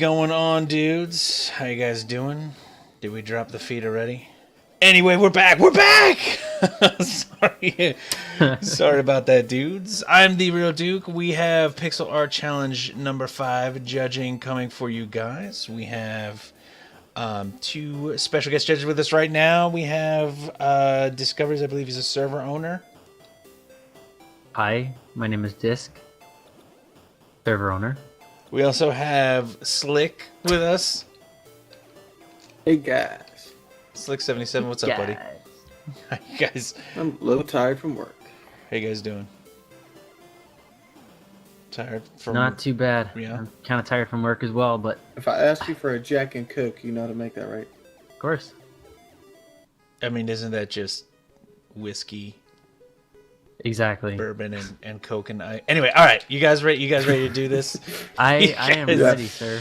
going on, dudes? How you guys doing? Did we drop the feed already? Anyway, we're back. We're back. Sorry about that, dudes. I'm TheeRealDuke. We have Pixel Art Challenge number 5 judging coming for you guys. We have two special guest judges with us right now. We have Discoveries, I believe he's a server owner. Hi, my name is Disc, server owner. We also have Slick with us. Hey guys. Slick77, what's up, buddy? How you guys? I'm a little tired from work. How you guys doing? Tired from Not too bad. Yeah. I'm kind of tired from work as well, but If I asked you for a Jack and Coke, you know how to make that, right? of course. I mean, isn't that just whiskey, Exactly. bourbon, and Coke and I? Anyway, all right, you guys ready? You guys ready to do this? I am Yes. ready, sir.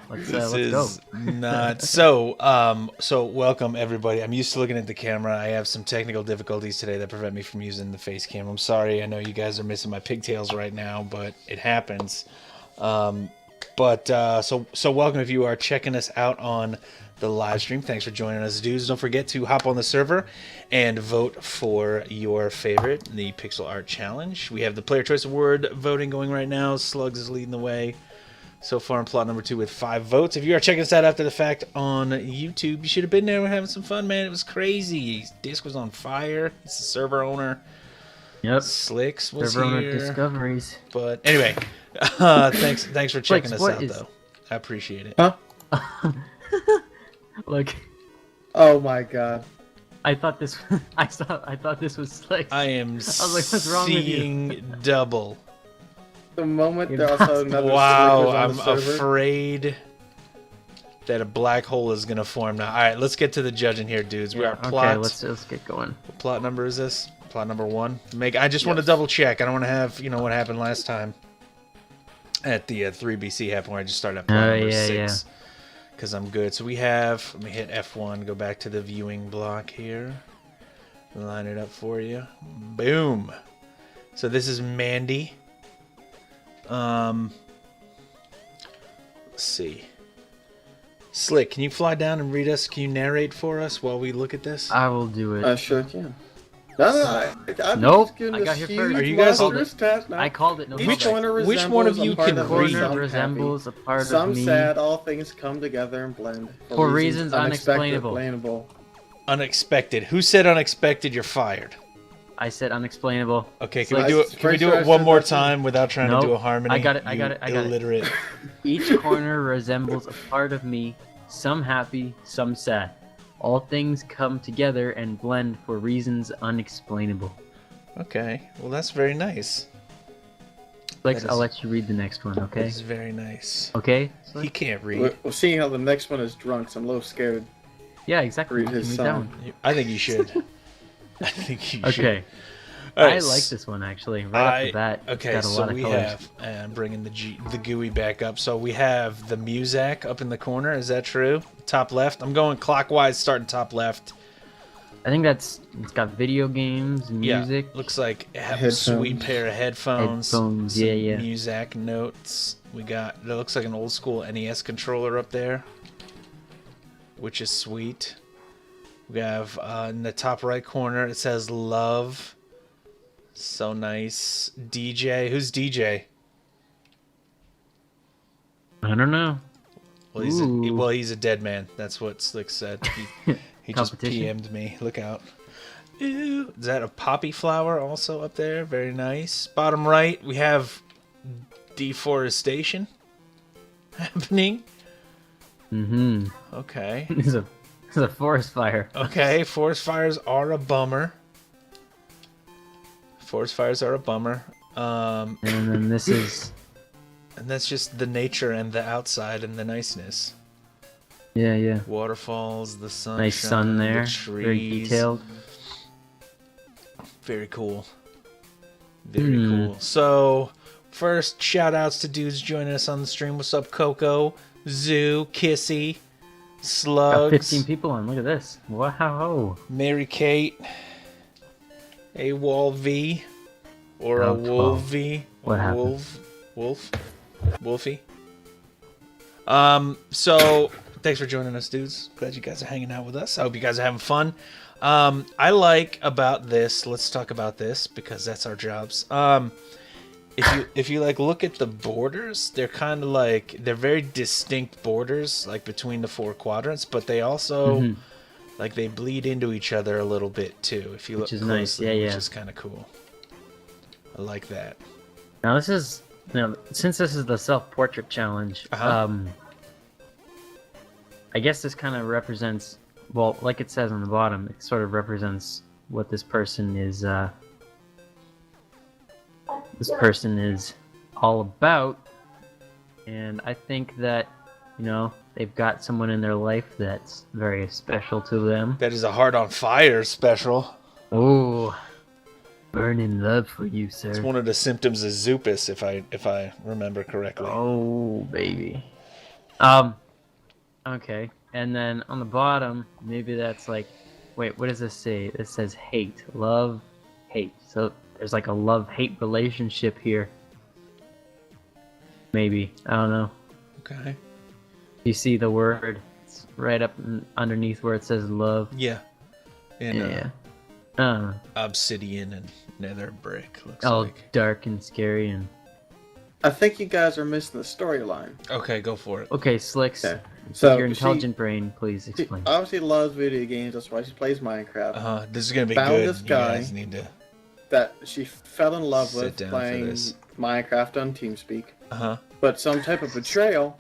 Let's This go. is not so. So welcome everybody. I'm used to looking at the camera. I have some technical difficulties today that prevent me from using the face cam. I'm sorry. I know you guys are missing my pigtails right now, but it happens. So welcome if you are checking us out on the live stream. Thanks for joining us, dudes. Don't forget to hop on the server and vote for your favorite, the Pixel Art Challenge. We have the Player Choice Award voting going right now. Slugs is leading the way so far in plot number 2 with 5 votes. If you are checking us out after the fact on YouTube, you should have been there. We're having some fun, man. It was crazy. Disc was on fire. It's the server owner. Yep. Slicks was Server owner here. Discoveries. But anyway, thanks for checking Slicks, us what out, is- though. I appreciate it. Huh? Look, Oh my god. I thought this. I thought this was Slicks. I am was like, what's wrong with you? seeing double. The moment You're there also another Wow, Slickers on I'm the server. afraid that a black hole is gonna form now. All right, let's get to the judging here, dudes. We are plot. Okay, let's get going. What plot number is this? Plot number 1. I just want to double check. I don't want to have what happened last time at the 3BC happened where I just started at plot number 6 because I'm good. So we have. Let me hit F1. Go back to the viewing block here. Line it up for you. Boom. So this is Mandy. Let's see. Slick, can you fly down and read us? Can you narrate for us while we look at this? I will do it. I sure can. No, I'm Nope, just giving I this got here huge first. Are you guys- monstrous task now. I called it. No Each problem. corner Which one of resembles you a part can of me, read? Corner some resembles a part some of me. sad, all things come together and blend. For reasons unexpected, unexplainable. explainable. Unexpected. Who said unexpected? You're fired. I said unexplainable. Okay, So can we do it? Can we do it one more time without trying to do a harmony? I got it, I got You it, I got it. illiterate. Each corner resembles a part of me, some happy, some sad. All things come together and blend for reasons unexplainable. Okay, well that's very nice. Lex, That is- I'll let you read the next one, okay? This is very nice. Okay? He can't read. We'll see how the next one is drunk, so I'm a little scared. Yeah, exactly. Read his Read song. that one. I think you should. I think you should. Okay. All right, I like this one actually. Right off the bat, it's Okay, got a so lot of we colors. have, and I'm bringing the GUI back up. So we have the Muzak up in the corner. Is that true? Top left. I'm going clockwise, starting top left. I think it's got video games and music. Yeah, looks like it has a Headphones. sweet pair of headphones. Headphones, some yeah. Muzak notes. We got. It looks like an old school NES controller up there, which is sweet. We have in the top right corner it says love. So nice. DJ. Who's DJ? I don't know. Well, he's a dead man. That's what Slick said. He just Competition? PM'd me. Look out. Ooh, is that a poppy flower also up there? Very nice. Bottom right, we have deforestation happening. Mm-hmm. Okay. It's a forest fire. Okay, forest fires are a bummer. Forest fires are a bummer. And then this is And that's just the nature and the outside and the niceness. yeah. Waterfalls, the sun. Nice sun there. The trees. Very detailed. Very cool. Very cool. So, first, shout outs to dudes joining us on the stream. What's up, Coco, Zoo, Kissy, Got Slugs, 15 people on. Look at this. Wow. Mary Kate, a Wall V, or a Oh, Wolvie, What happened? Wolfie. So thanks for joining us, dudes. Glad you guys are hanging out with us. I hope you guys are having fun. I like about this. Let's talk about this because that's our jobs. If you like look at the borders, they're kind of like they're very distinct borders like between the 4 quadrants, but they also like they bleed into each other a little bit too. If you look closely, nice. Yeah, which is kind of cool. I like that. Now this is since this is the self-portrait challenge. I guess this kind of represents, well, like it says on the bottom, it sort of represents what this person is. This person is all about, and I think that they've got someone in their life that's very special to them. That is a Heart on Fire special. Oh, burning love for you, sir. It's one of the symptoms of Zupus, if I remember correctly. Oh, baby. Okay, and then on the bottom, maybe that's like, wait, what does this say? It says hate, love, hate. So there's like a love-hate relationship here. Maybe, I don't know. Okay. You see the word? It's right up underneath where it says love. Yeah. And, yeah. Obsidian and nether brick looks All like. dark and scary and. I think you guys are missing the storyline. Okay, go for it. Okay, Slicks. Okay. So your intelligent brain, please she explain. obviously loves video games. That's why she plays Minecraft. This is gonna be Found good. this You guy. guys need to. That she fell in love Sit with down for playing this. Minecraft on TeamSpeak. Uh-huh. But some type of betrayal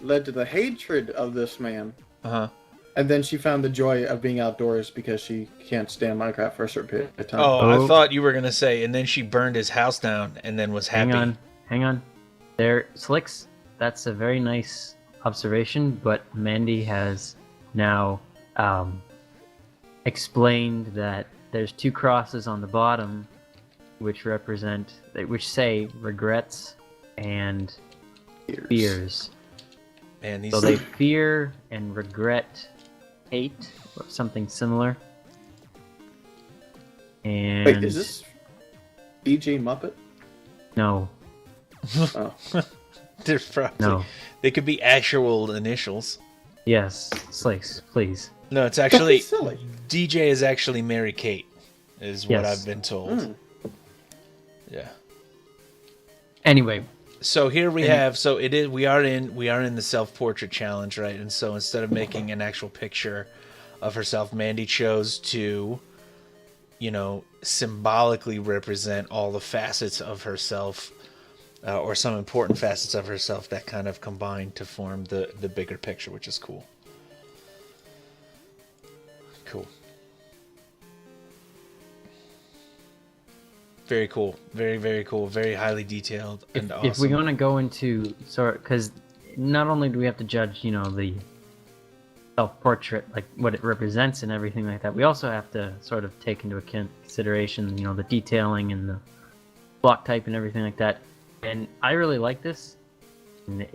led to the hatred of this man. Uh-huh. And then she found the joy of being outdoors because she can't stand Minecraft for a certain period of time. Oh, I thought you were gonna say, and then she burned his house down and then was happy. Hang on. There, Slicks, that's a very nice observation, but Mandy has now explained that there's 2 crosses on the bottom which say regrets and fears. Man, these So they fear and regret hate or something similar. And Wait, is this BJ Muppet? no. Oh. they're probably, No. they could be actual initials. Yes, Slicks, please. No, it's actually silly. DJ is actually Mary Kate, is what Yes. I've been told. Yeah. Anyway, So here we have. So it is. We are in the self-portrait challenge, right? And so instead of making an actual picture of herself, Mandy chose to, symbolically represent all the facets of herself, or some important facets of herself that kind of combine to form the bigger picture, which is cool. Cool. Very cool. Very, very cool. Very highly detailed and awesome. if we're going to go into because not only do we have to judge, the self-portrait, like what it represents and everything like that, we also have to sort of take into consideration, the detailing and the block type and everything like that. And I really like this. And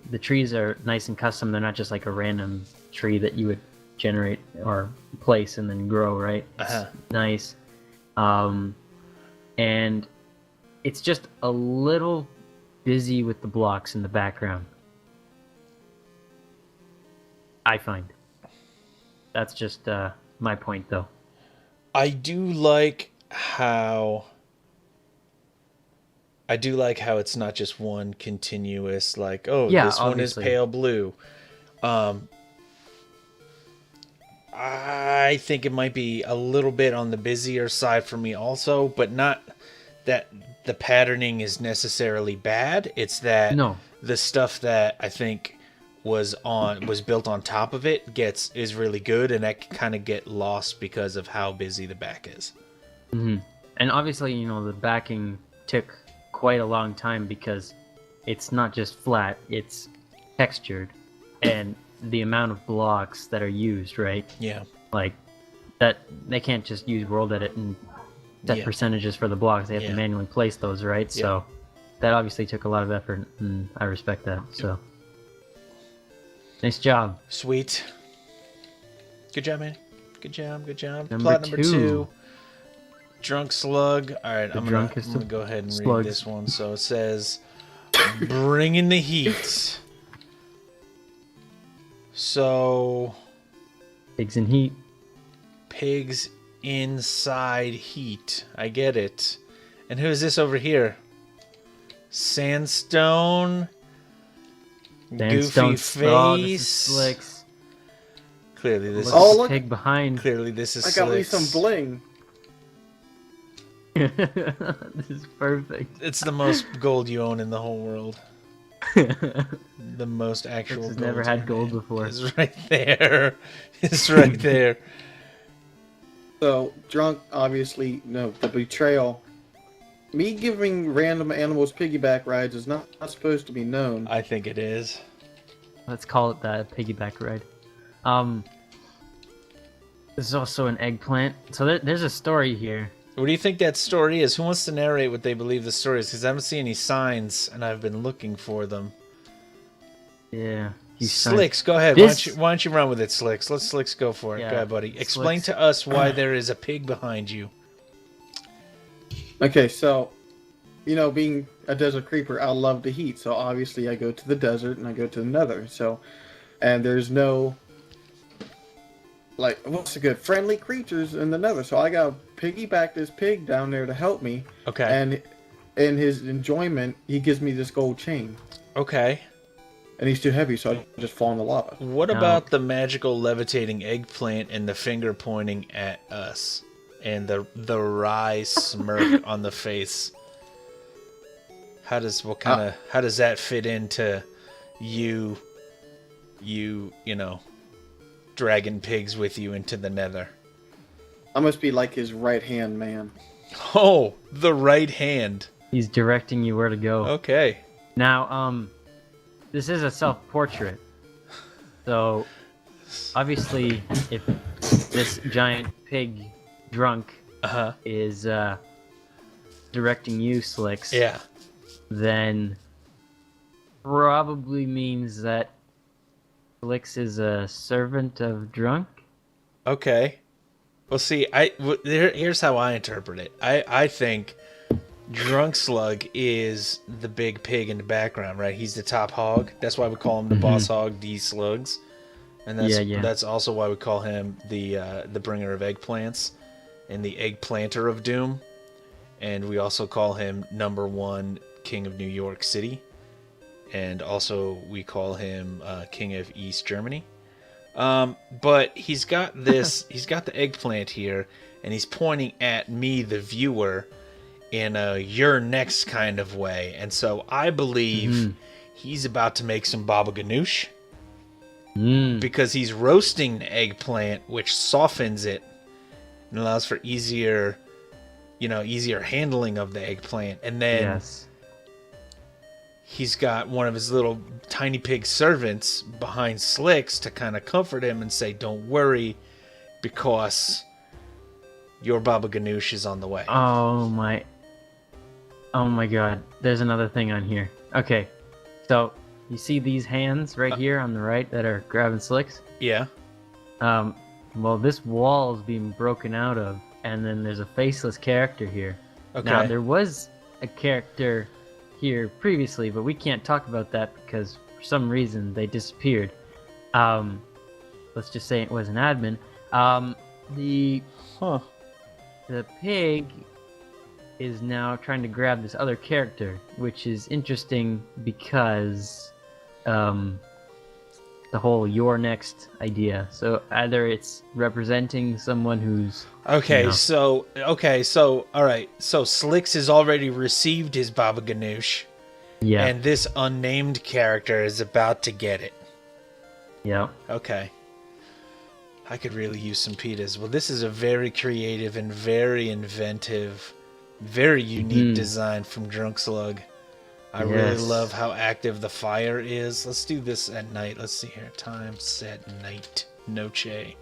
the trees are nice and custom. They're not just like a random tree that you would generate or place and then grow, right? It's nice. And it's just a little busy with the blocks in the background. I find. That's just my point, though. I do like how it's not just one continuous, like, this obviously. one is pale blue. I think it might be a little bit on the busier side for me also, but not that the patterning is necessarily bad. It's that the stuff that I think was built on top of it is really good, and that can kind of get lost because of how busy the back is. Mm-hmm. And obviously, the backing took quite a long time because it's not just flat, it's textured, and the amount of blocks that are used, right? Yeah. Like that, they can't just use World Edit and set percentages for the blocks. They have to manually place those, right? Yeah. So that obviously took a lot of effort, and I respect that. So nice job. Sweet. Good job, man. Good job. Number Plot number 2. 2. Drunk Slug. All right, I'm gonna go ahead and read this one. So it says, "Bringing the heat." So Pigs in heat. pigs inside heat. I get it. And who is this over here? Sandstone. Goofy face. Oh, this is Slicks. Clearly this Look is at the look. pig behind. clearly this is I got me Slicks. some bling. This is perfect. It's the most gold you own in the whole world. The most actual Slicks has gold. never had gold before. It's right there. It's right there. So, drunk, obviously, no, the betrayal. Me giving random animals piggyback rides is not supposed to be known. I think it is. Let's call it that, piggyback ride. There's also an eggplant. So there's a story here. What do you think that story is? Who wants to narrate what they believe the story is? Because I haven't seen any signs, and I've been looking for them. Yeah. Slicks, go ahead. This- Why don't you run with it, Slicks? Let Slicks go for it. Yeah, Go ahead, buddy. Explain Slicks. to us why there is a pig behind you. Okay, so, you know, being a desert creeper, I love the heat. So, obviously, I go to the desert and I go to the nether. So, and there's no, like, what's the good? Friendly creatures in the nether. So, I got to piggyback this pig down there to help me. Okay. And in his enjoyment, he gives me this gold chain. Okay. And he's too heavy, so I just fall in the lava. What No. about the magical levitating eggplant and the finger pointing at us? And the wry smirk on the face. How does that fit into you know, dragging pigs with you into the nether? I must be like his right-hand man. Oh, the right hand. He's directing you where to go. Okay. Now, this is a self-portrait. So, obviously, if this giant pig drunk Uh-huh. is directing you, Slicks, Yeah. then probably means that Slicks is a servant of drunk. Okay. Well, see, here's how I interpret it. I think Drunk Slug is the big pig in the background, right? He's the top hog. That's why we call him the boss hog, D Slugs. And that's also why we call him the bringer of eggplants and the eggplanter of doom. And we also call him #1 King of New York City. And also we call him King of East Germany. But he's got he's got the eggplant here, and he's pointing at me, the viewer, in a you're next kind of way. And so I believe he's about to make some baba ganoush because he's roasting the eggplant, which softens it and allows for easier handling of the eggplant. And then he's got one of his little tiny pig servants behind Slicks to kind of comfort him and say, don't worry, because your baba ganoush is on the way. Oh my god, there's another thing on here. Okay, so you see these hands right here on the right that are grabbing Slicks? Yeah. Well, this wall is being broken out of, and then there's a faceless character here. Okay. Now, there was a character here previously, but we can't talk about that because for some reason they disappeared. Let's just say it was an admin. The pig is now trying to grab this other character, which is interesting because the whole "you're next" idea. So either it's representing someone who's so all right. So Slicks has already received his baba ganoush, and this unnamed character is about to get it. Yeah. Okay. I could really use some pitas. Well, this is a very creative and very inventive, very unique design from Drunk Slug. I really love how active the fire is. Let's do this at night. Let's see here. Time set night. Noche.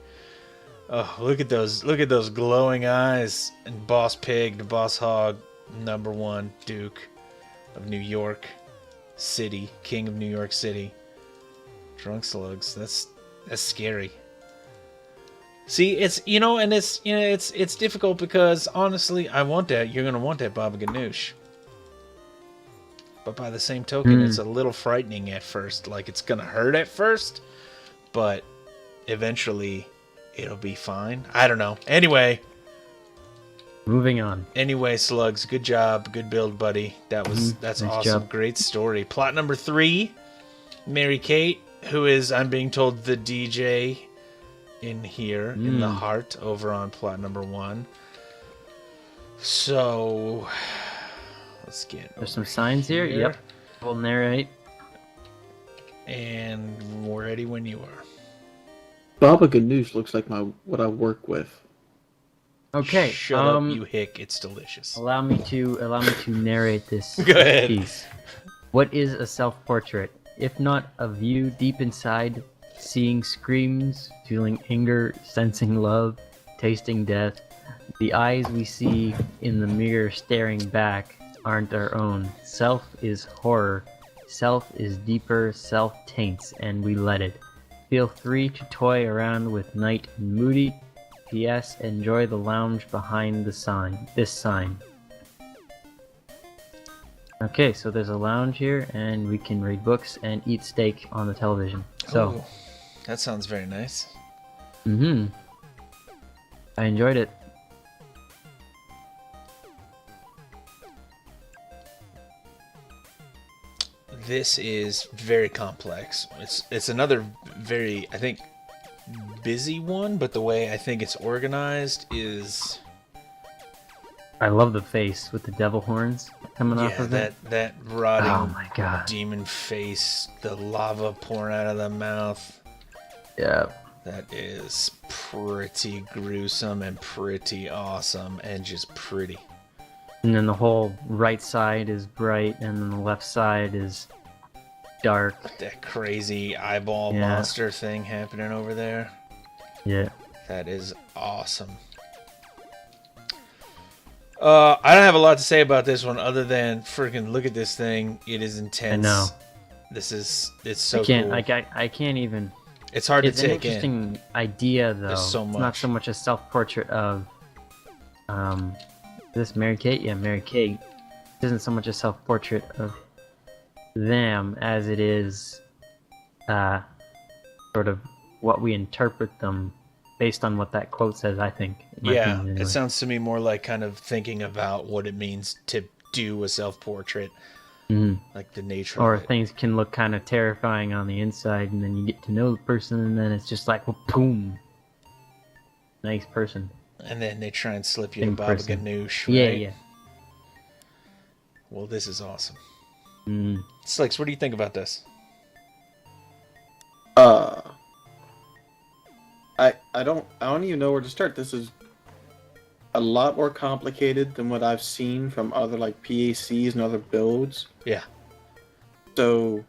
Oh, look at those glowing eyes. And Boss Pig, the Boss Hog, #1 Duke of New York City, King of New York City. Drunk Slugs. That's scary. See, it's it's difficult because honestly, I want that. You're gonna want that baba ganoush. But by the same token, it's a little frightening at first. Like, it's gonna hurt at first, but eventually it'll be fine. I don't know. Anyway, moving on. Anyway, Slugs, good job, good build, buddy. That's nice awesome. job. Great story. Plot number 3, Mary Kate, who is, I'm being told, the DJ in here in the heart over on plot number 1. So let's get. There's some signs here. Yep. We'll narrate. And we're ready when you are. Baba Ganoush looks like what I work with. Okay. Shut up, you hick. It's delicious. Allow me to narrate this Go ahead. piece. What is a self-portrait? If not a view deep inside, seeing screams, feeling anger, sensing love, tasting death, the eyes we see in the mirror staring back aren't our own. Self is horror. Self is deeper. Self taints, and we let it. Feel free to toy around with night and moody. P.S. Enjoy the lounge behind this sign. Okay, so there's a lounge here, and we can read books and eat steak on the television. So, Ooh, that sounds very nice. I enjoyed it. This is very complex. It's another very, I think, busy one, but the way I think it's organized is... I love the face with the devil horns coming off of it. that rotting Oh my god. demon face, the lava pouring out of the mouth. Yeah. That is pretty gruesome and pretty awesome and just pretty. And then the whole right side is bright, and then the left side is dark. That crazy eyeball monster thing happening over there. Yeah. That is awesome. I don't have a lot to say about this one other than freaking look at this thing. It is intense. I know. It's so cool. cool. I can't even. It's hard It's to an take in. interesting idea, though. There's so It's not much. so much a self-portrait of, this Mary Kate? Yeah, Mary Kate. It isn't so much a self-portrait of them as it is, sort of what we interpret them based on what that quote says, I think. in my Yeah, opinion, anyway. it sounds to me more like kind of thinking about what it means to do a self-portrait, like the nature Or of it. things can look kind of terrifying on the inside, and then you get to know the person, and then it's just like, well, boom. Nice person. And then they try and slip you a Same Baba person. Ganoush, Yeah, right? yeah. Well, this is awesome. Mm. Slicks, what do you think about this? I don't even know where to start. This is a lot more complicated than what I've seen from other like PACs and other builds. Yeah. So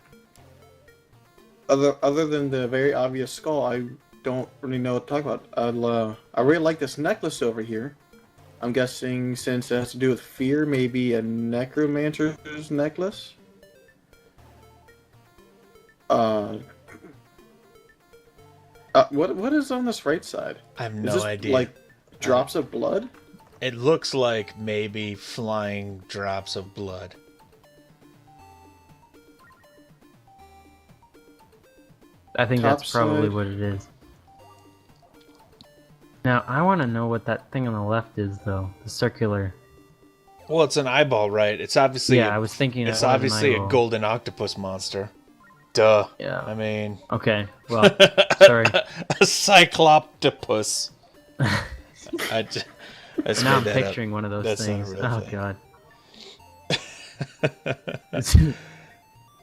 other than the very obvious skull, I don't really know what to talk about. I really like this necklace over here. I'm guessing since it has to do with fear, maybe a necromancer's necklace. What is on this right side? I have Is no this, idea. like drops of blood? It looks like maybe flying drops of blood. I think that's Top probably side. what it is. Now, I want to know what that thing on the left is, though. The circular. Well, it's an eyeball, right? It's obviously Yeah, I was thinking it's that was an obviously a eyeball. golden octopus monster. Duh. Yeah. I mean, Okay, well, sorry. a cycloptopus. I just Now I'm made that up. picturing one of those That's not a things. real Oh, thing. God.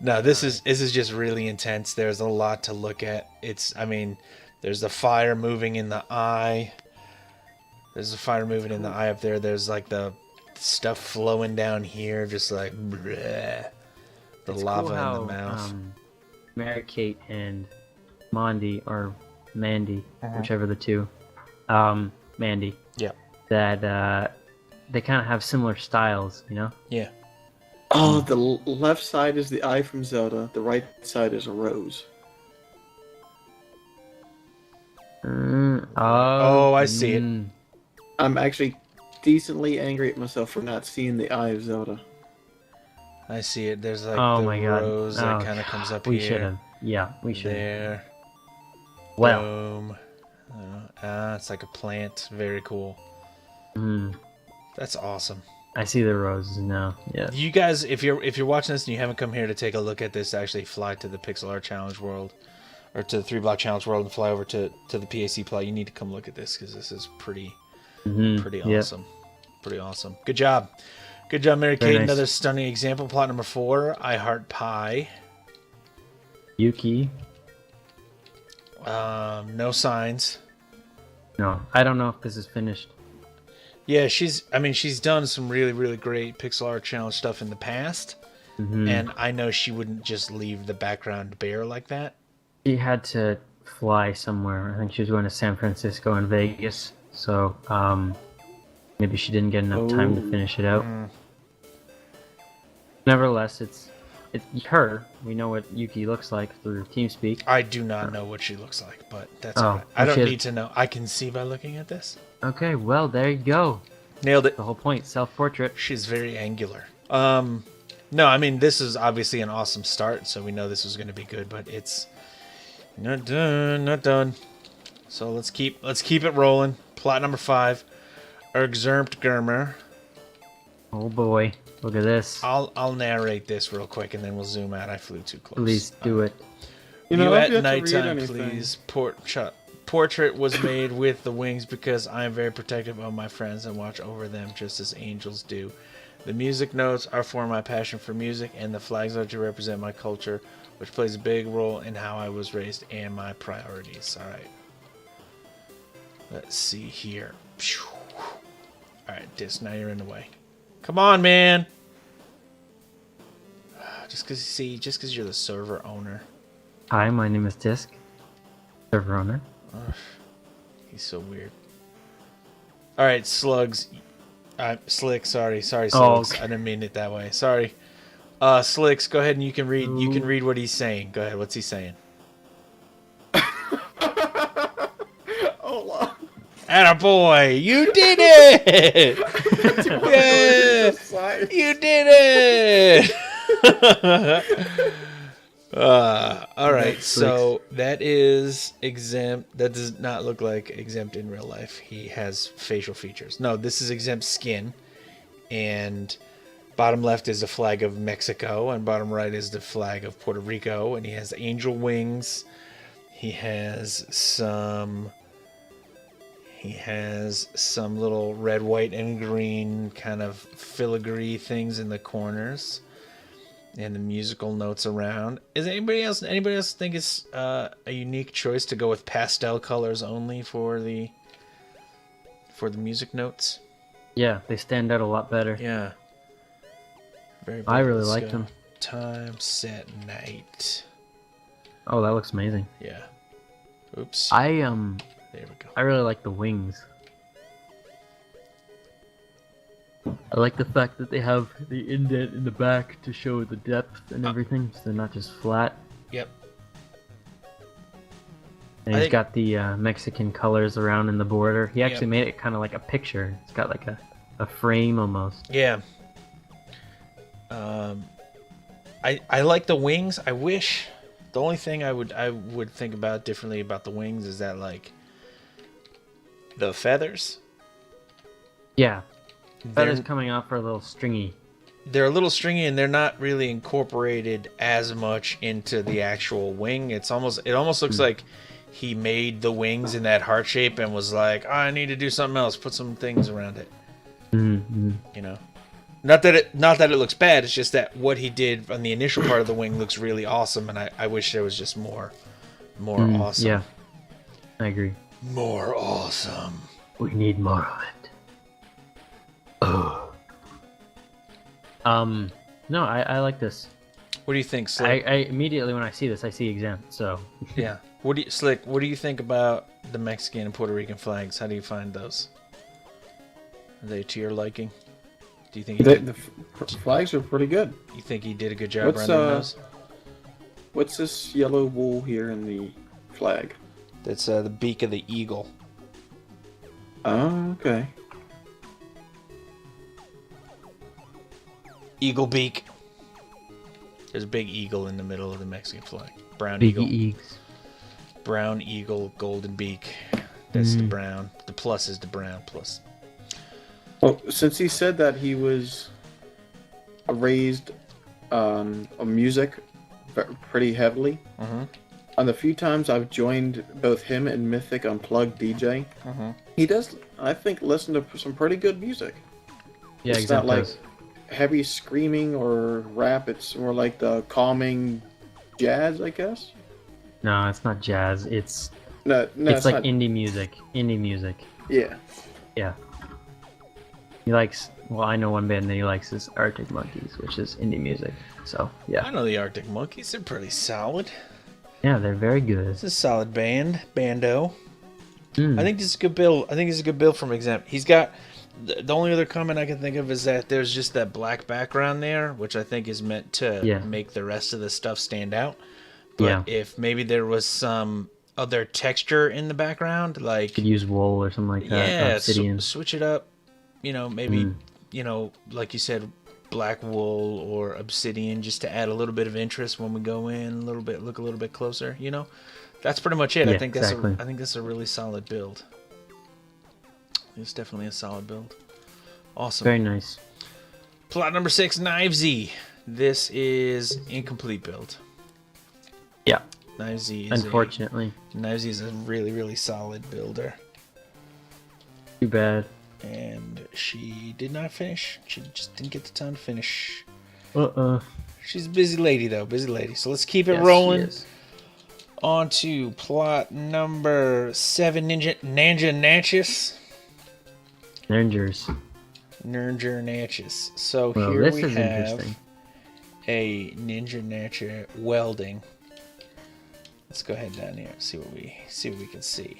No, this is just really intense. There's a lot to look at. I mean, there's the fire moving in the eye. There's the fire moving in the eye up there. There's like the stuff flowing down here, just like bleh. The It's lava cool how, in the mouth. Mary Kate and Mandy, or Mandy, Uh-huh. whichever the two, Mandy. Yeah. That they kind of have similar styles, you know? Yeah. Oh, the left side is the eye from Zelda. The right side is a rose. Oh, I see it. I'm actually decently angry at myself for not seeing the eye of Zelda. I see it. There's like Oh the my God. rose Oh, that kind of comes up we here. should have. Yeah, we should have. There. Well. Boom. It's like a plant. Very cool. That's awesome. I see the roses now. Yeah. You guys, if you're watching this and you haven't come here to take a look at this, actually fly to the Pixel Art Challenge world, or to the 3 Block Challenge world, and fly over to the PAC plot. You need to come look at this because this is pretty awesome. Pretty awesome. Good job. Good job, Mary Kate. Nice. Another stunning example. Plot number 4. I Heart Pie. Yuki. No signs. No, I don't know if this is finished. Yeah, she's done some really, really great Pixel Art Challenge stuff in the past. And I know she wouldn't just leave the background bare like that. She had to fly somewhere. I think she was going to San Francisco and Vegas. So, maybe she didn't get enough time to finish it out. Nevertheless, it's her. We know what Yuki looks like through TeamSpeak. I do not know what she looks like, but that's Oh, all right. I well, don't need to know. I can see by looking at this. Okay, well, there you go. Nailed it. The whole point, self-portrait. She's very angular. No, I mean, this is obviously an awesome start, so we know this is going to be good, but it's not done. So let's keep it rolling. Plot number 5. Ergzermt Germer. Oh boy, look at this. I'll narrate this real quick and then we'll zoom out. I flew too close. Please do it. You know, at if you have to read nighttime, anything- please. Portrait was made with the wings because I am very protective of my friends and watch over them just as angels do. The music notes are for my passion for music, and the flags are to represent my culture, which plays a big role in how I was raised and my priorities. All right. Let's see here. All right, Disc, now you're in the way. Come on, man. Just because you're the server owner. Hi, my name is Disc. Server owner. He's so weird. All right, Slugs. Slick, sorry, Slugs. Okay. I didn't mean it that way. Sorry. Slicks, go ahead and you can read. You can read what he's saying. Go ahead. What's he saying? Hold on. Attaboy! You did it! Yeah! You did it! All right, so that is exempt. That does not look like exempt in real life. He has facial features. No, this is exempt skin. And bottom left is the flag of Mexico, and bottom right is the flag of Puerto Rico. And he has angel wings. He has some little red, white, and green kind of filigree things in the corners. And the musical notes around. Is anybody else think it's a unique choice to go with pastel colors only for the music notes? Yeah, they stand out a lot better. Yeah. Very I really let's liked go. them. Time, set, night. Oh, that looks amazing. Yeah. Oops. I There we go. I really like the wings. I like the fact that they have the indent in the back to show the depth and everything, so they're not just flat. Yep. And he's got the Mexican colors around in the border. He actually made it kind of like a picture. It's got like a frame almost. Yeah. I like the wings. I wish the only thing I would think about differently about the wings is that like the feathers. Yeah. Feathers coming off are a little stringy. They're a little stringy and they're not really incorporated as much into the actual wing. It almost looks like he made the wings in that heart shape and was like, oh, I need to do something else, put some things around it. Mm-hmm. You know, not that it looks bad. It's just that what he did on the initial part of the wing looks really awesome, and I wish there was just more awesome. Yeah, I agree. More awesome. We need more of it. Oh. No, I like this. What do you think, Slick? I immediately when I see this, I see exempt. So Yeah. What do you think about the Mexican and Puerto Rican flags? How do you find those? Are they to your liking? Do you think The flags are pretty good. you think he did a good job rendering those? What's this yellow wool here in the flag? That's the beak of the eagle. Oh, okay. Eagle beak. There's a big eagle in the middle of the Mexican flag. Brown big eagle. eags. Brown eagle, golden beak. That's the brown. The plus is the brown plus. Well, since he said that he was raised on music pretty heavily, on the few times I've joined both him and Mythic Unplugged DJ, he does, I think, listen to some pretty good music. Yeah, it's exactly. not like heavy screaming or rap. It's more like the calming jazz, I guess. No, it's not jazz. It's it's like not... indie music. Indie music. Yeah. Yeah. He likes. Well, I know one band that he likes is Arctic Monkeys, which is indie music. So yeah. I know the Arctic Monkeys. They're pretty solid. Yeah, they're very good. It's a solid bando. I think this is a good build. I think it's a good build from example. He's got the only other comment I can think of is that there's just that black background there, which I think is meant to make the rest of the stuff stand out. But if maybe there was some other texture in the background, like could use wool or something like that. Yeah, Obsidian. Switch it up. You know, maybe like you said, black wool or obsidian, just to add a little bit of interest when we go in, look a little bit closer. You know, that's pretty much it. Yeah, I think that's a really solid build. It's definitely a solid build. Awesome. Very nice. Plot number 6, Knivesy. This is incomplete build. Yeah. Knivesy is unfortunately. Knivesy is a really, really solid builder. Too bad. And she did not finish. She just didn't get the time to finish. She's a busy lady, though. Busy lady. So let's keep it rolling. On to plot number 7, Ninja Natchez. Nernger Natchez. So here we have a Ninja Natchez welding. Let's go ahead down here and see what we can see.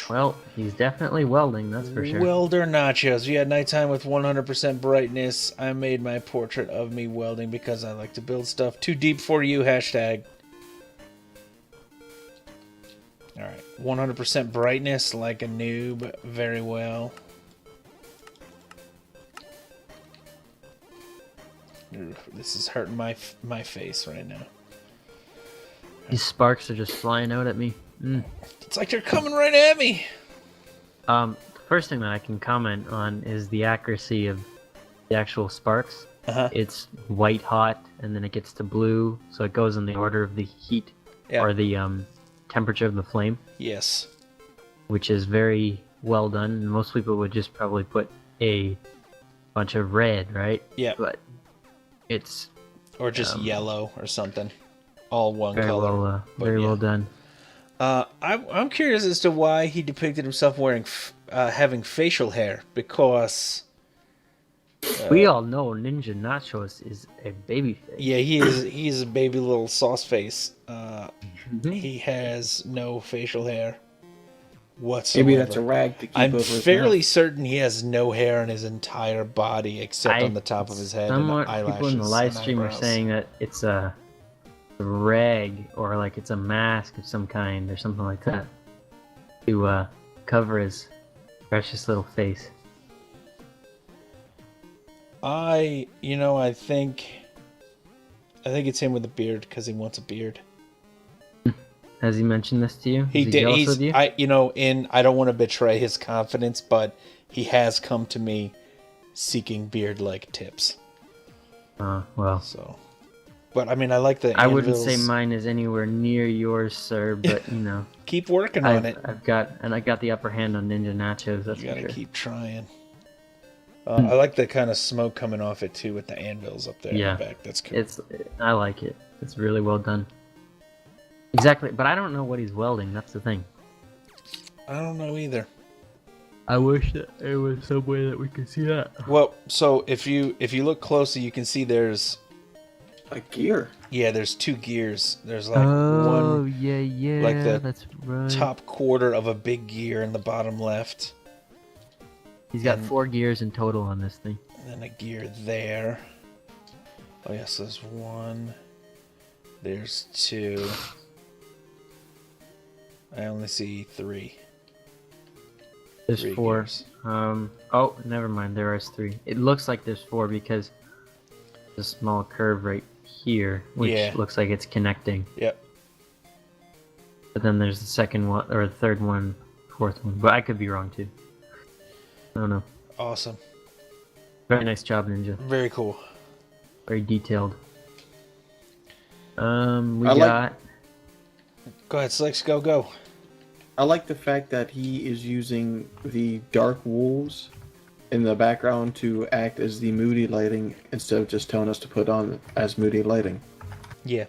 Well, he's definitely welding, that's for sure. Welder nachos. We had nighttime with 100% brightness. I made my portrait of me welding because I like to build stuff. Too deep for you, hashtag. Alright, 100% brightness like a noob. Very well. This is hurting my face right now. These sparks are just flying out at me. It's like they're coming right at me. The first thing that I can comment on is the accuracy of the actual sparks. It's white hot, and then it gets to blue, so it goes in the order of the heat or the temperature of the flame. Yes. Which is very well done. And most people would just probably put a bunch of red, right? Yeah. But it's or just yellow or something. All one very color. Very well done. I'm curious as to why he depicted himself wearing having facial hair, because we all know Ninja Nachos is a baby face. Yeah, he's a baby little sauce face. He has no facial hair whatsoever. Maybe that's a rag to keep I'm over his fairly mouth. certain he has no hair on his entire body except on the top of his head and eyelashes. People in the live stream are saying that it's a rag or like it's a mask of some kind or something like that to cover his precious little face. I think it's him with a beard because he wants a beard. Has he mentioned this to you? He did. I don't want to betray his confidence, but he has come to me seeking beard-like tips. Well. So, but I mean, I like the. I wouldn't say mine is anywhere near yours, sir. But keep working on it. I got the upper hand on Ninja Nachos. That's you gotta for sure. keep trying. I like the kind of smoke coming off it too, with the anvils up there in the back. That's cool. I like it. It's really well done. Exactly, but I don't know what he's welding. That's the thing. I don't know either. I wish that there was some way that we could see that. Well, so if you look closely, you can see there's a gear. Yeah, there's 2 gears. There's like one. Yeah. Like the that's right. top quarter of a big gear in the bottom left. He's got 4 gears in total on this thing. And then a gear there. Oh yes, there's 1. There's 2. I only see 3. There's 3 4. gears. Oh, never mind. There is 3. It looks like there's 4 because there's a small curve right here, which looks like it's connecting. Yep. But then there's the second one, or the third one, fourth one. But I could be wrong too. I don't know. Awesome. Very nice job, Ninja. Very cool. Very detailed. We I got... Go ahead, Slicks. Go. I like the fact that he is using the dark wolves in the background to act as the moody lighting instead of just telling us to put on as moody lighting. Yeah.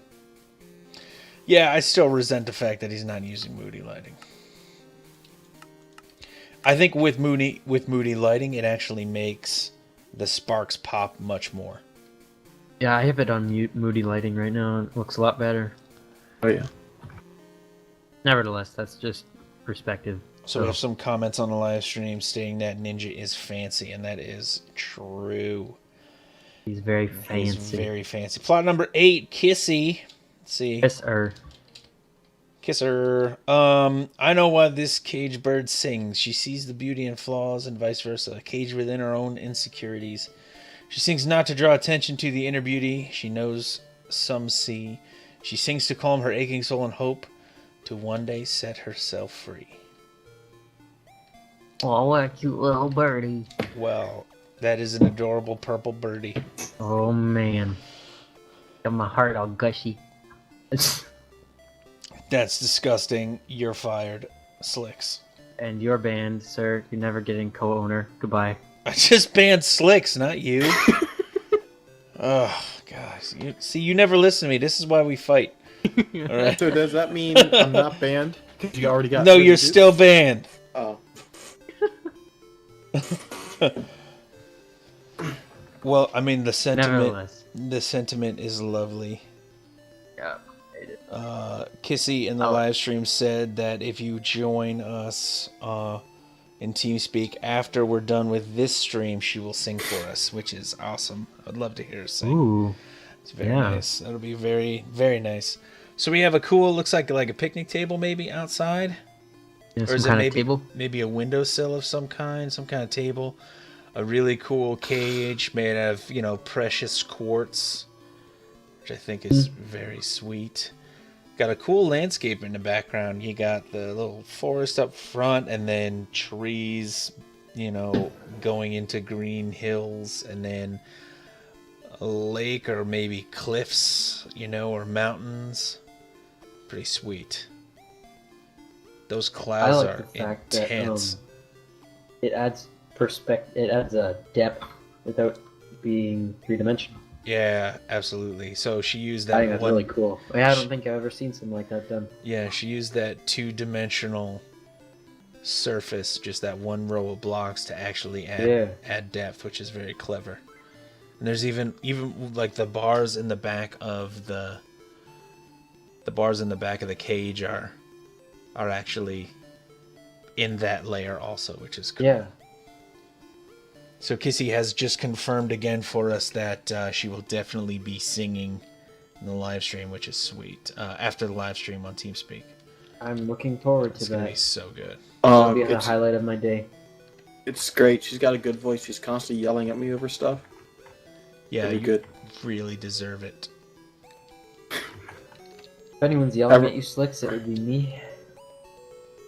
Yeah, I still resent the fact that he's not using moody lighting. I think with moody lighting, it actually makes the sparks pop much more. Yeah, I have it on moody lighting right now. It looks a lot better. Oh yeah. Nevertheless, that's just perspective. So we have some comments on the live stream stating that Ninja is fancy, and that is true. He's very fancy. He's very fancy. Plot number 8, Kissy. Let's see. Kisser. I know why this cage bird sings. She sees the beauty and flaws and vice versa. Caged within her own insecurities. She sings not to draw attention to the inner beauty she knows some see. She sings to calm her aching soul and hope to one day set herself free. Oh, what a cute little birdie. Well, that is an adorable purple birdie. Oh, man. Got my heart all gushy. That's disgusting. You're fired, Slicks. And your band, sir. You're never getting co-owner. Goodbye. I just banned Slicks, not you. Oh, gosh. You never listen to me. This is why we fight. All right. So does that mean I'm not banned? Because you already got... No, you're still banned. Oh. Well, I mean, the sentiment is lovely. Yeah, hate it. Kissy in the live stream said that if you join us in TeamSpeak after we're done with this stream, she will sing for us, which is awesome. I'd love to hear her sing. Ooh. It's very nice. That'll be very, very nice. So we have a cool, looks like a picnic table maybe outside. Yeah, Or is some it kind of table? maybe a windowsill of some kind of table. A really cool cage made out of, precious quartz, which I think is very sweet. Got a cool landscape in the background. You got the little forest up front and then trees, going into green hills and then a lake or maybe cliffs, or mountains. Pretty sweet. Those clouds are intense. It adds perspective. It adds a depth without being three-dimensional. Yeah, absolutely. So she used that. I think that's really cool. I don't think I've ever seen something like that done. Yeah, she used that two-dimensional surface, just that one row of blocks, to actually add depth, which is very clever. And there's even like the bars in the back of the cage are actually in that layer also, which is cool. Yeah. So Kissy has just confirmed again for us that she will definitely be singing in the live stream, which is sweet. After the live stream on TeamSpeak. I'm looking forward to that. It's gonna be so good. It'll be the highlight of my day. It's great. She's got a good voice. She's constantly yelling at me over stuff. Yeah, you really deserve it. If anyone's yelling at you, Slicks, it would be me.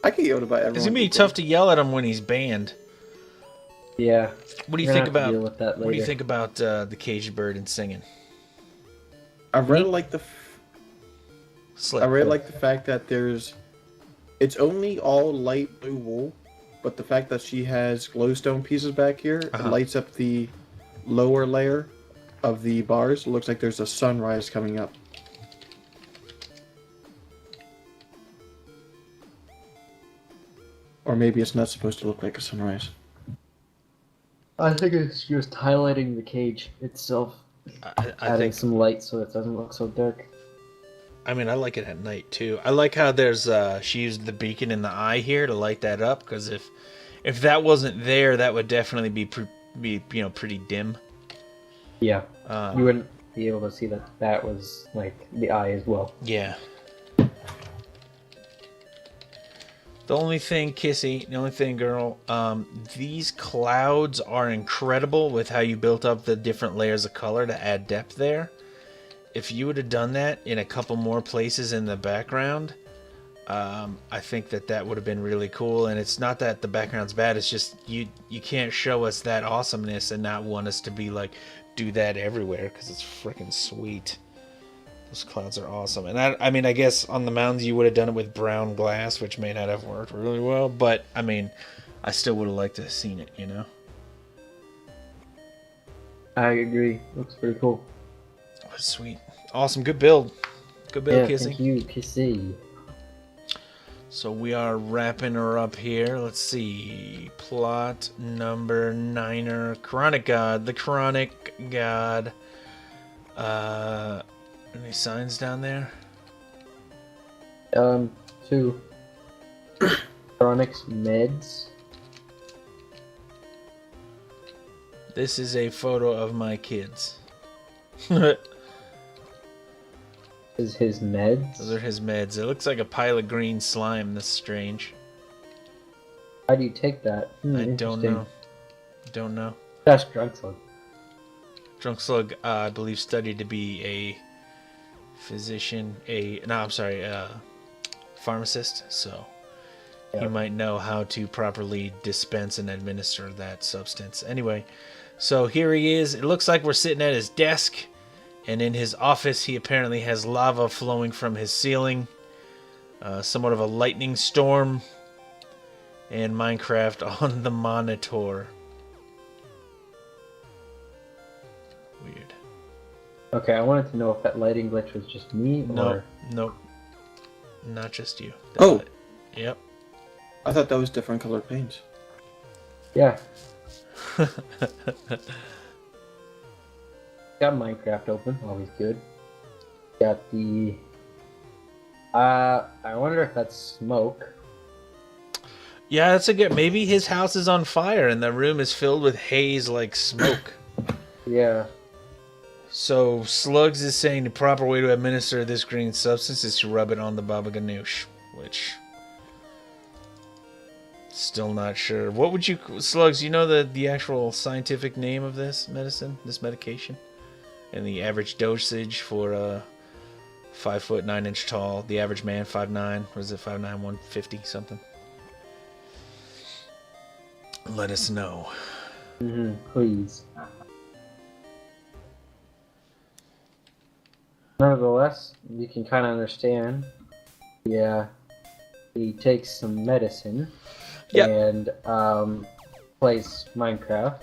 I get yelled about everyone. It's gonna be tough to yell at him when he's banned. Yeah. What do you think about? What do you think about the caged bird and singing? I really like the. I really like the fact that it's only all light blue wool, but the fact that she has glowstone pieces back here it lights up the lower layer of the bars. It looks like there's a sunrise coming up. Or maybe it's not supposed to look like a sunrise. I think it's just highlighting the cage itself. Adding some light so it doesn't look so dark. I mean, I like it at night too. I like how there's she used the beacon in the eye here to light that up, because if that wasn't there, that would definitely be pretty dim. Yeah, you wouldn't be able to see that was like the eye as well. Yeah. The only thing, Kissy, girl, these clouds are incredible with how you built up the different layers of color to add depth there. If you would have done that in a couple more places in the background, I think that would have been really cool. And it's not that the background's bad. It's just you can't show us that awesomeness and not want us to be like, do that everywhere, because it's freaking sweet. Those clouds are awesome. And I mean, I guess on the mountains you would have done it with brown glass, which may not have worked really well. But, I mean, I still would have liked to have seen it, you know? I agree. Looks pretty cool. Oh, sweet. Awesome. Good build. Good build, Kissy. Thank you, Kissy. So we are wrapping her up here. Let's see. Plot number 9er. Chronic God. The Chronic God. Any signs down there? 2. Chronix meds. This is a photo of my kids. Is his meds? Those are his meds. It looks like a pile of green slime. That's strange. How do you take that? I don't know. Don't know. That's drunk slug. Drunk Slug, I believe, studied to be a physician, pharmacist, so he might know how to properly dispense and administer that substance. Anyway, so here he is. It looks like we're sitting at his desk, and in his office he apparently has lava flowing from his ceiling, somewhat of a lightning storm, and Minecraft on the monitor. Weird. Okay, I wanted to know if that lighting glitch was just me or... Nope. Not just you. Oh! Yep. I thought that was different color paints. Yeah. Got Minecraft open, always good. Got the... I wonder if that's smoke. Yeah, that's a good... Maybe his house is on fire and the room is filled with haze like smoke. Yeah. So, Slugs is saying the proper way to administer this green substance is to rub it on the baba ganoush, which... Still not sure. What would you... Slugs, you know the actual scientific name of this medicine, this medication? And the average dosage for a 5 foot 9 inch tall, the average man 5'9", what is it, 5'9", 150 something? Let us know. Please. Nevertheless, you can kind of understand. Yeah, he takes some medicine and plays Minecraft,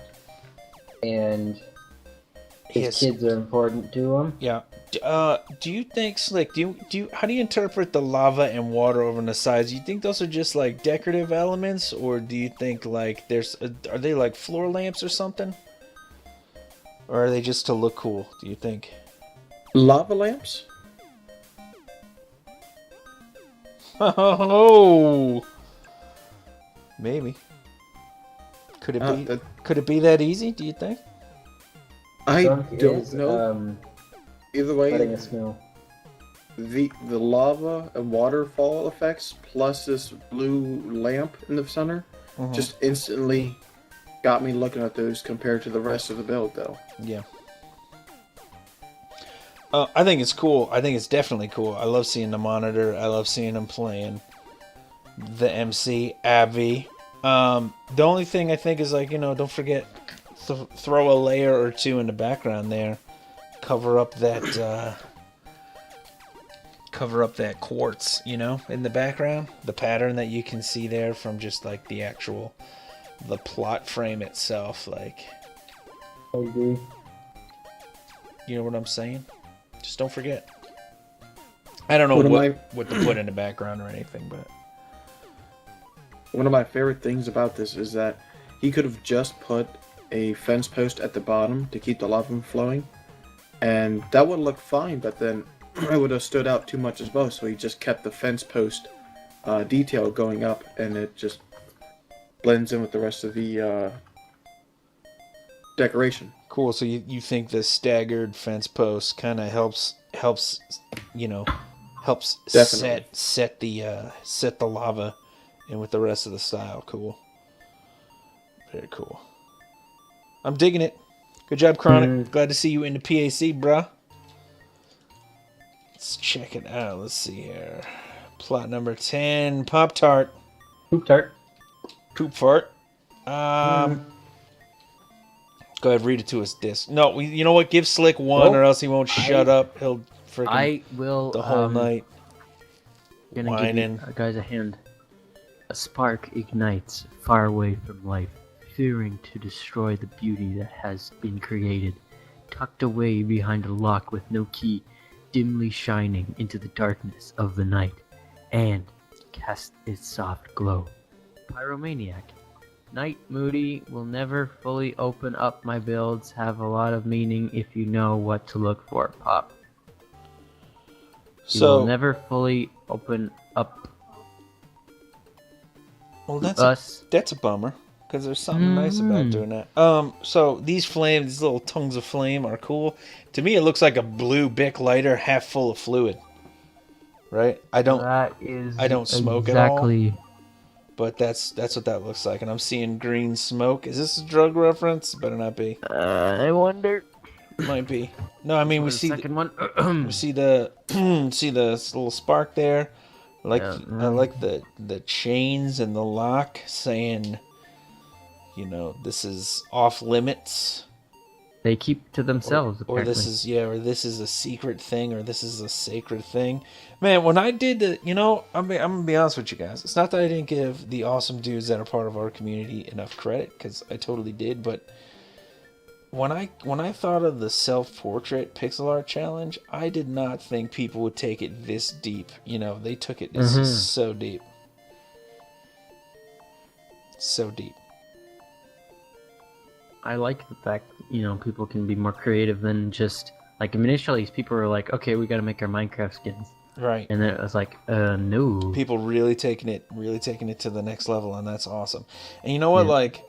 and his kids are important to him. Yeah. Do you think, Slick? How do you interpret the lava and water over on the sides? Do you think those are just like decorative elements, or do you think like are they like floor lamps or something, or are they just to look cool? Do you think? Lava lamps? Oh, maybe. Could it be? Could it be that easy? Do you think? I don't know. Either way, letting us know. The lava and waterfall effects plus this blue lamp in the center just instantly got me looking at those compared to the rest of the build, though. Yeah. I think it's cool. I think it's definitely cool. I love seeing the monitor. I love seeing him playing the MC, Abby. The only thing I think is, like, you know, don't forget, throw a layer or two in the background there. Cover up that quartz, you know, in the background. The pattern that you can see there from just, like, the plot frame itself. Like, I agree. You know what I'm saying? Just don't forget. I don't know what to put in the background or anything, but one of my favorite things about this is that he could have just put a fence post at the bottom to keep the lava from flowing, and that would look fine, but then it would have stood out too much as well, so he just kept the fence post detail going up, and it just blends in with the rest of the decoration. Cool. So you think the staggered fence post kind of helps set the lava in with the rest of the style. Cool. Very cool. I'm digging it. Good job, Chronic. Glad to see you in the PAC, bruh. Let's check it out. Let's see here. Plot number 10. Pop Tart. Poop tart. Poop fart. Go ahead, read it to us, Disc. No, you know what? Give Slick one, or else he won't shut up. He'll freaking I will. the whole night Gonna whining. give you guys a hint. A spark ignites far away from life, fearing to destroy the beauty that has been created, tucked away behind a lock with no key, dimly shining into the darkness of the night, and cast its soft glow. Pyromaniac. Night Moody will never fully open up. My builds have a lot of meaning if you know what to look for, Pop. You will never fully open up. Well, that's a bummer, because there's something nice about doing that. So these flames, these little tongues of flame are cool. To me, it looks like a blue Bic lighter half full of fluid. Right? I don't smoke exactly. at all. But that's what that looks like, and I'm seeing green smoke. Is this a drug reference? Better not be. I wonder. Might be. No, I mean we see second one. we see the see the little spark there. I like the chains and the lock saying, you know, this is off limits. They keep to themselves. Or this is a secret thing, or this is a sacred thing. Man, when I did the, you know, I'm gonna be honest with you guys. It's not that I didn't give the awesome dudes that are part of our community enough credit, because I totally did. But when I thought of the self-portrait pixel art challenge, I did not think people would take it this deep. You know, they took it this is so deep, so deep. I like the fact, you know, people can be more creative than just like initially people were like, okay, we got to make our Minecraft skins, right? And then it was like, no. People really taking it to the next level, and that's awesome. And you know what, like,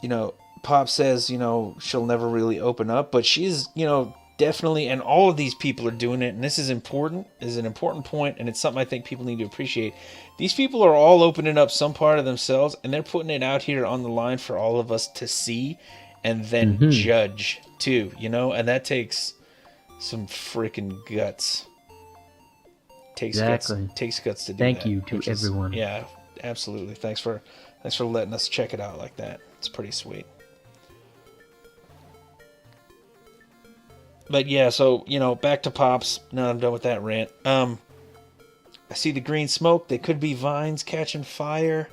you know, Pop says, you know, she'll never really open up, but she's, you know, definitely, and all of these people are doing it, and this is important, is an important point, and it's something I think people need to appreciate. These people are all opening up some part of themselves, and they're putting it out here on the line for all of us to see and then judge too, you know, and that takes some freaking guts. Takes guts to do that. Thank you to everyone. Yeah, absolutely. Thanks for letting us check it out like that. It's pretty sweet. But yeah, so, you know, back to Pops. Now I'm done with that rant. I see the green smoke. They could be vines catching fire.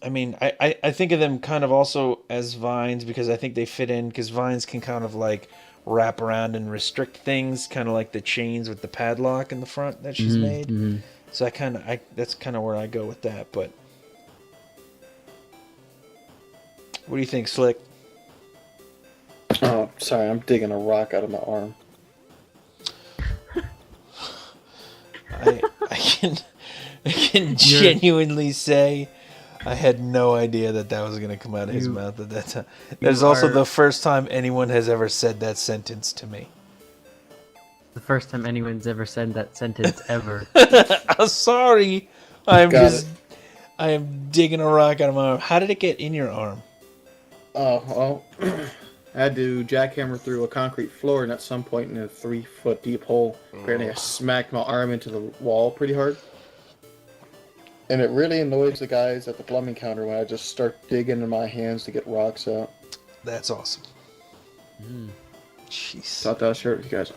I mean, I think of them kind of also as vines because I think they fit in, because vines can kind of like wrap around and restrict things, kind of like the chains with the padlock in the front that she's made. So that's kind of where I go with that. But what do you think, Slick? Oh, sorry, I'm digging a rock out of my arm. I can genuinely say I had no idea that was going to come out of his mouth at that time. That is also the first time anyone has ever said that sentence to me. The first time anyone's ever said that sentence ever. I'm sorry. I am digging a rock out of my arm. How did it get in your arm? Oh, well, I had to jackhammer through a concrete floor, and at some point in a 3-foot deep hole, apparently I smacked my arm into the wall pretty hard. And it really annoys the guys at the plumbing counter when I just start digging in my hands to get rocks out. That's awesome. Jeez. Thought that I'd share it with you guys.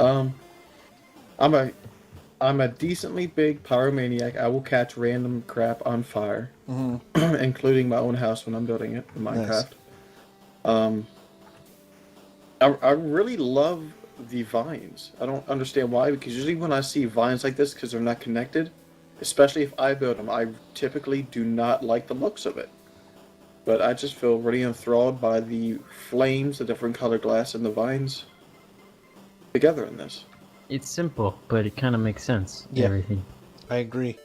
I'm a decently big pyromaniac. I will catch random crap on fire, including my own house when I'm building it in Minecraft. Nice. I really love the vines. I don't understand why, because usually when I see vines like this, because they're not connected, especially if I build them, I typically do not like the looks of it. But I just feel really enthralled by the flames, the different colored glass, and the vines together in this. It's simple, but it kind of makes sense. Yeah, everything. I agree.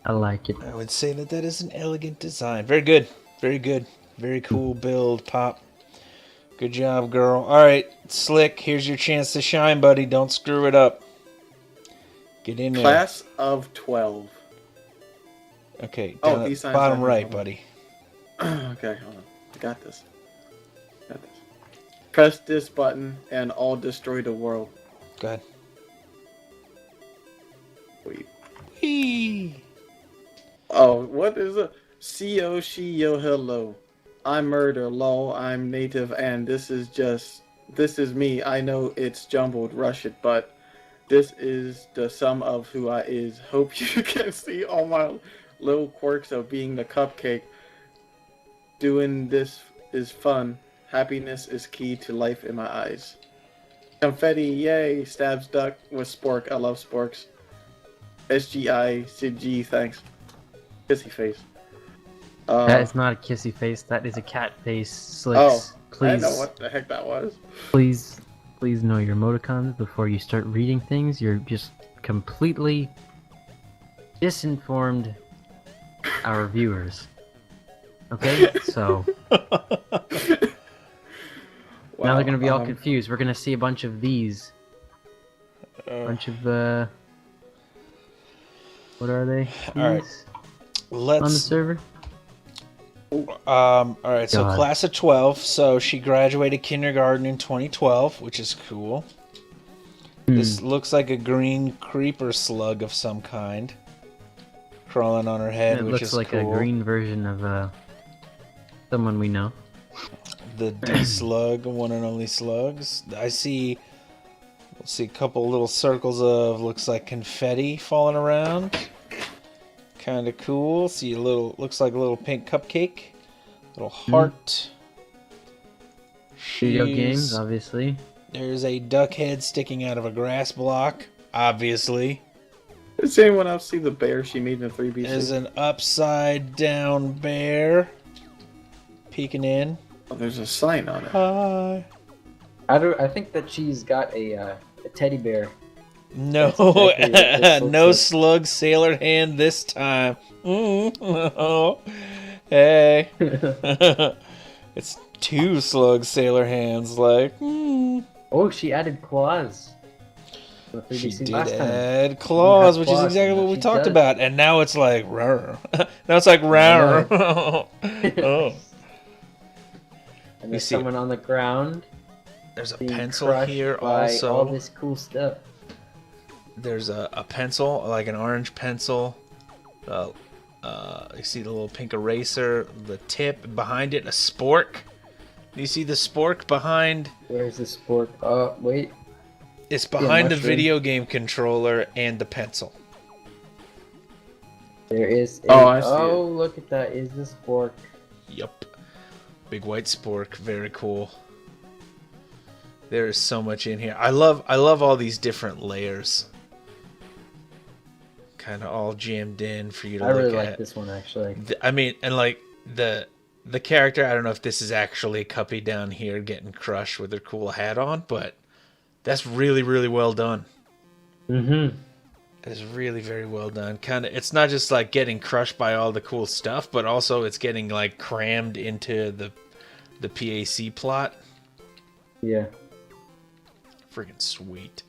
I like it. I would say that is an elegant design. Very good. Very good. Very cool build, Pop. Good job, girl. All right, Slick, here's your chance to shine, buddy. Don't screw it up. Get in there. Class of 12. Okay, down at bottom right, buddy. Okay, hold on. I got this. Press this button and I'll destroy the world. Go ahead. C-O, she, yo, hello. I'm murder, lol, I'm native, and this is me. I know it's jumbled, rush it, but this is the sum of who I is. Hope you can see all my little quirks of being the cupcake. Doing this is fun. Happiness is key to life in my eyes. Confetti, yay! Stabs duck with spork. I love sporks. SGI, CG, thanks. Kissy face. That is not a kissy face. That is a cat face. Slicks. Oh, Please, I didn't know what the heck that was. please know your emoticons before you start reading things. You're just completely disinformed our viewers. Okay, so now they're gonna be all confused. We're gonna see a bunch of these, bunch of what are they? All right. These Let's on the server. all right, so God. class of 12. So she graduated kindergarten in 2012, which is cool. This looks like a green creeper slug of some kind crawling on her head, It which looks is like cool. a green version of someone we know. The D slug, one and only slugs. I see. We'll see a couple little circles of looks like confetti falling around. Kind of cool. See a little, looks like a little pink cupcake, little heart. Video She's- games, obviously. There's a duck head sticking out of a grass block, obviously. Does anyone else see the bear she made in the 3BC? There's an upside down bear peeking in. Oh, there's a sign on it. Hi. I think that she's got a teddy bear. No, That's exactly what this looks no like. slug sailor hand this time. Oh, hey. It's two slug sailor hands, like. Oh, she added claws. The 3DC She did last time. add claws, have which is claws, exactly and what now we she talked does. about. And now it's like, rawr. Now it's like, rawr. Oh. And You there's see- someone on the ground There's a being pencil crushed here by also. all this cool stuff. There's a pencil, like an orange pencil. You see the little pink eraser, the tip behind it, a spork. Do you see the spork behind? Where's the sport? Oh, wait. It's behind the mushroom. video game controller and the pencil. There is. Oh, I see Oh, look at that. Is the spork? Yup. Big white spork, very cool. There is so much in here. I love all these different layers. Kind of all jammed in for you to I look really at. like this one, actually. I mean, and like the character, I don't know if this is actually Cuppy down here getting crushed with her cool hat on, but that's really, really well done. Mm-hmm. It's really very well done. Kind of, it's not just like getting crushed by all the cool stuff, but also it's getting like crammed into the PAC plot. Yeah. Freaking sweet.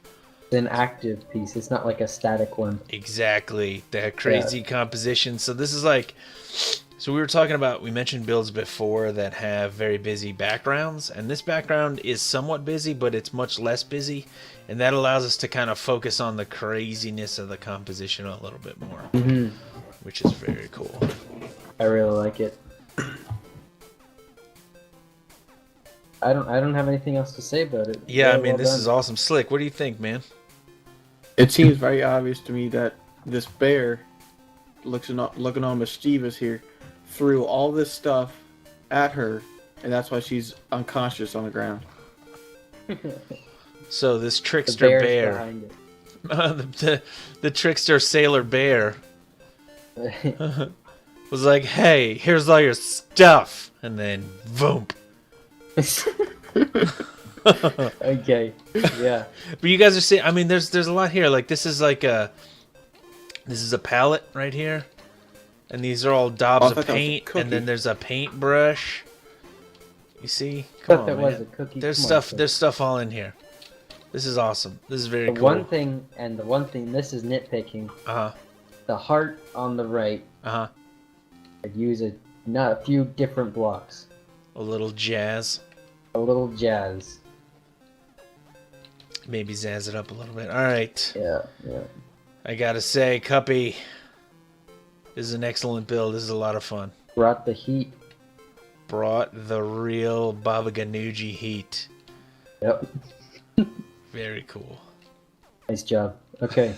It's an active piece. It's not like a static one. Exactly. That crazy composition. So this is like, so we mentioned builds before that have very busy backgrounds, and this background is somewhat busy, but it's much less busy, and that allows us to kind of focus on the craziness of the composition a little bit more, Mm-hmm. which is very cool. I really like it. I don't have anything else to say about it. Yeah, I Very mean, well this done. is awesome. Slick, what do you think, man? It seems very obvious to me that this bear, looking all mischievous here, threw all this stuff at her, and that's why she's unconscious on the ground. So this The trickster bear's bear, behind the trickster sailor bear it. was like, hey, here's all your stuff, and then boom. Okay. Yeah. But you guys are seeing, I mean, there's a lot here. Like this is a palette right here, and these are all Oh, I daubs thought of that was a paint, cookie. and then there's a paintbrush. You see? Thought Come on, that was man. a cookie. There's Come on, stuff. Slick. There's stuff all in here. This is awesome. This is very The cool. one thing, this is nitpicking. Uh huh. The heart on the right. Uh huh. I'd use a few different blocks. A little jazz. A little jazz. Maybe zazz it up a little bit. All right. Yeah. Yeah. I gotta say, Cuppy, this is an excellent build. This is a lot of fun. Brought the heat. Brought the real Baba Ganoush heat. Yep. Very cool. Nice job. Okay.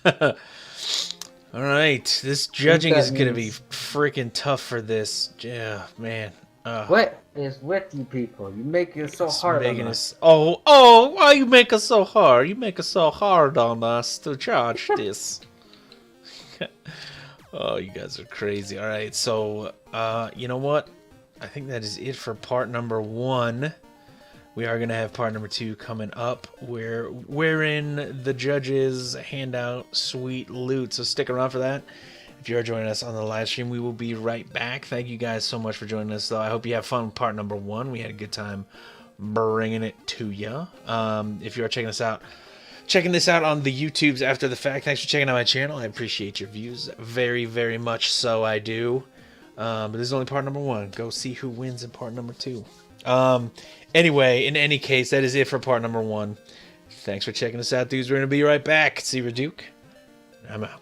All right, this judging that is gonna be means- freaking tough for this. Yeah, man. What is with you people? You make it so It's hard on making us. us. Oh! Why you make us so hard? You make us so hard on us to judge this. Oh, you guys are crazy. All right, so you know what? I think that is it for part number 1. We are gonna have part number 2 coming up, wherein the judges hand out sweet loot. So stick around for that. If you are joining us on the live stream, we will be right back. Thank you guys so much for joining us, though. I hope you have fun with part number 1. We had a good time bringing it to you. If you are checking this out on the YouTubes after the fact, thanks for checking out my channel. I appreciate your views very, very much. So I do. But this is only part number 1. Go see who wins in part number 2. Anyway, in any case, that is it for part number 1. Thanks for checking us out, dudes. We're going to be right back. TheeRealDuke. I'm out.